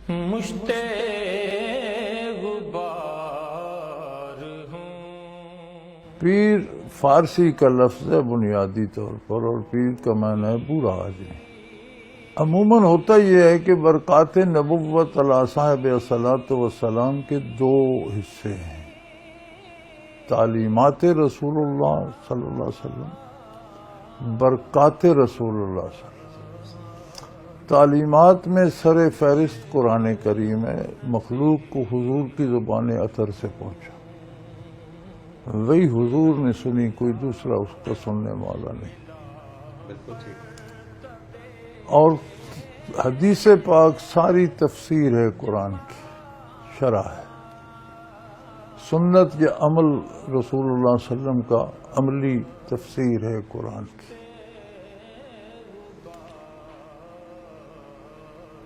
مشتے غبار ہوں۔ پیر فارسی کا لفظ ہے بنیادی طور پر، اور پیر کا معنی ہے برا آدمی۔ عموماً ہوتا یہ ہے کہ برکات نبوت علی صاحب الصلاۃ والسلام کے دو حصے ہیں: تعلیمات رسول اللہ صلی اللہ علیہ وسلم، برکات رسول اللہ صلی اللہ علیہ وسلم۔ تعلیمات میں سر فہرست قرآن کریم ہے، مخلوق کو حضور کی زبان اطہر سے پہنچا، وہی حضور نے سنی، کوئی دوسرا اس کو سننے والا نہیں۔ بالکل ٹھیک۔ اور حدیث پاک ساری تفسیر ہے قرآن کی، شرح ہے۔ سنت یا عمل رسول اللہ صلی اللہ علیہ وسلم کا عملی تفسیر ہے قرآن کی۔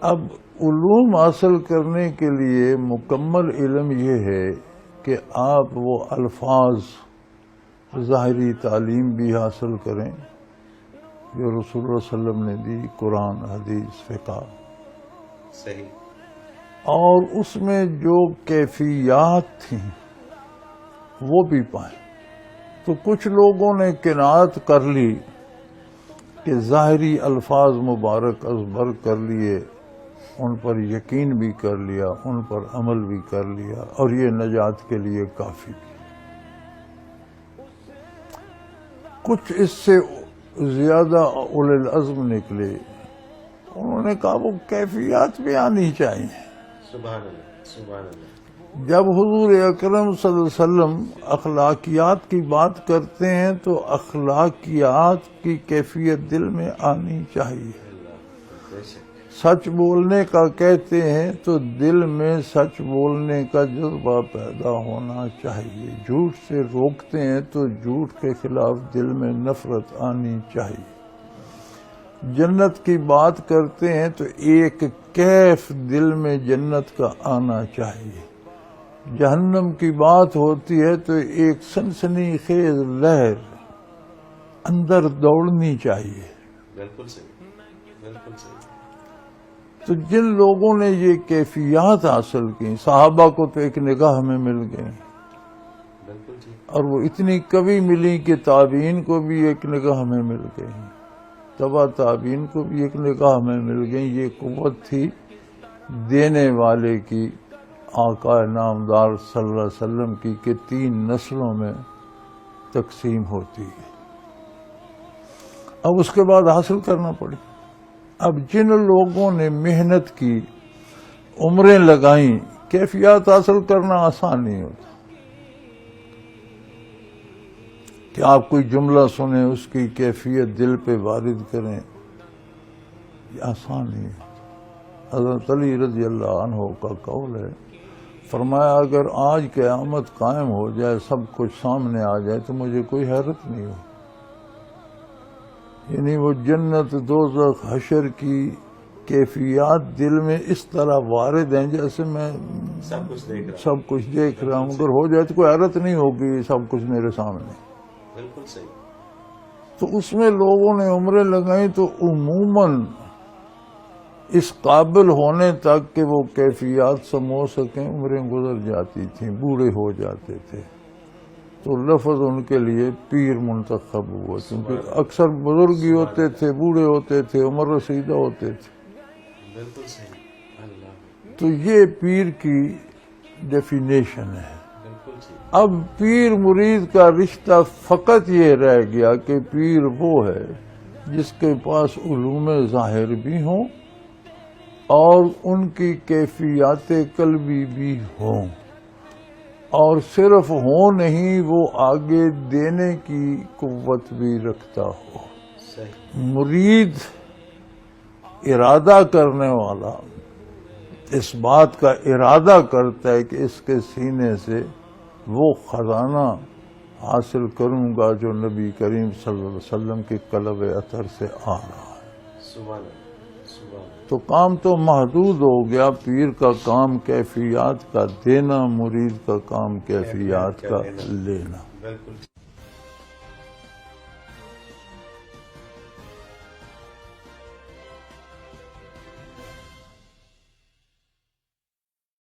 اب علوم حاصل کرنے کے لیے مکمل علم یہ ہے کہ آپ وہ الفاظ ظاہری تعلیم بھی حاصل کریں جو رسول اللہ صلی اللہ علیہ وسلم نے دی، قرآن، حدیث، فقہ، صحیح، اور اس میں جو کیفیات تھیں وہ بھی پائیں۔ تو کچھ لوگوں نے قناعت کر لی کہ ظاہری الفاظ مبارک ازبر کر لیے، ان پر یقین بھی کر لیا، ان پر عمل بھی کر لیا، اور یہ نجات کے لیے کافی بھی۔ کچھ اس سے زیادہ اولو العزم نکلے، انہوں نے کہا وہ کیفیات بھی آنی چاہیے۔ سبحان اللہ، سبحان اللہ۔ جب حضور اکرم صلی اللہ علیہ وسلم اخلاقیات کی بات کرتے ہیں تو اخلاقیات کی کیفیت دل میں آنی چاہیے۔ بے شک، سچ بولنے کا کہتے ہیں تو دل میں سچ بولنے کا جذبہ پیدا ہونا چاہیے۔ جھوٹ سے روکتے ہیں تو جھوٹ کے خلاف دل میں نفرت آنی چاہیے۔ جنت کی بات کرتے ہیں تو ایک کیف دل میں جنت کا آنا چاہیے۔ جہنم کی بات ہوتی ہے تو ایک سنسنی خیز لہر اندر دوڑنی چاہیے۔ بالکل صحیح، بالکل صحیح۔ تو جن لوگوں نے یہ کیفیات حاصل کی، صحابہ کو تو ایک نگاہ میں مل گئی، بالکل ٹھیک۔ اور وہ اتنی کبھی ملی کہ تابعین کو بھی ایک نگاہ میں مل گئی، تبع تابعین کو بھی ایک نگاہ میں مل گئی۔ یہ قوت تھی دینے والے کی، آقا نامدار صلی اللہ علیہ وسلم کی، کہ 3 نسلوں میں تقسیم ہوتی ہے۔ اب اس کے بعد حاصل کرنا پڑی۔ اب جن لوگوں نے محنت کی، عمریں لگائیں، کیفیات حاصل کرنا آسان نہیں ہوتا کہ آپ کوئی جملہ سنیں، اس کی کیفیت دل پہ وارد کریں، یہ آسان نہیں ہے۔ حضرت علی رضی اللہ عنہ کا قول ہے، فرمایا اگر آج قیامت قائم ہو جائے، سب کچھ سامنے آ جائے تو مجھے کوئی حیرت نہیں ہو۔ یعنی وہ جنت، دوزخ، حشر کی کیفیات دل میں اس طرح وارد ہیں جیسے میں سب کچھ دیکھ رہا ہوں۔ اگر ہو جائے تو کوئی حیرت نہیں ہوگی، سب کچھ میرے سامنے۔ بالکل صحیح۔ تو اس میں لوگوں نے عمریں لگائیں تو عموماً اس قابل ہونے تک کہ وہ کیفیات سمو سکیں عمریں گزر جاتی تھیں، بوڑھے ہو جاتے تھے۔ تو لفظ ان کے لیے پیر منتخب ہوا، کیونکہ اکثر بزرگ ہی ہوتے تھے، بوڑھے ہوتے تھے، عمر رسیدہ ہوتے تھے۔ بالکل صحیح، اللہ، تو یہ پیر کی ڈیفینیشن ہے۔ بالکل صحیح۔ اب پیر مرید کا رشتہ فقط یہ رہ گیا کہ پیر وہ ہے جس کے پاس علوم ظاہر بھی ہوں اور ان کی کیفیات قلبی بھی ہوں، اور صرف ہوں نہیں، وہ آگے دینے کی قوت بھی رکھتا ہو۔ صحیح، مرید ارادہ کرنے والا اس بات کا ارادہ کرتا ہے کہ اس کے سینے سے وہ خزانہ حاصل کروں گا جو نبی کریم صلی اللہ علیہ وسلم کے قلب اطہر سے آ رہا ہے۔ سبحان اللہ، سبحان اللہ۔ تو کام تو محدود ہو گیا، پیر کا کام کیفیات کا دینا، مرید کا کام کیفیات کا لینا۔ بالکل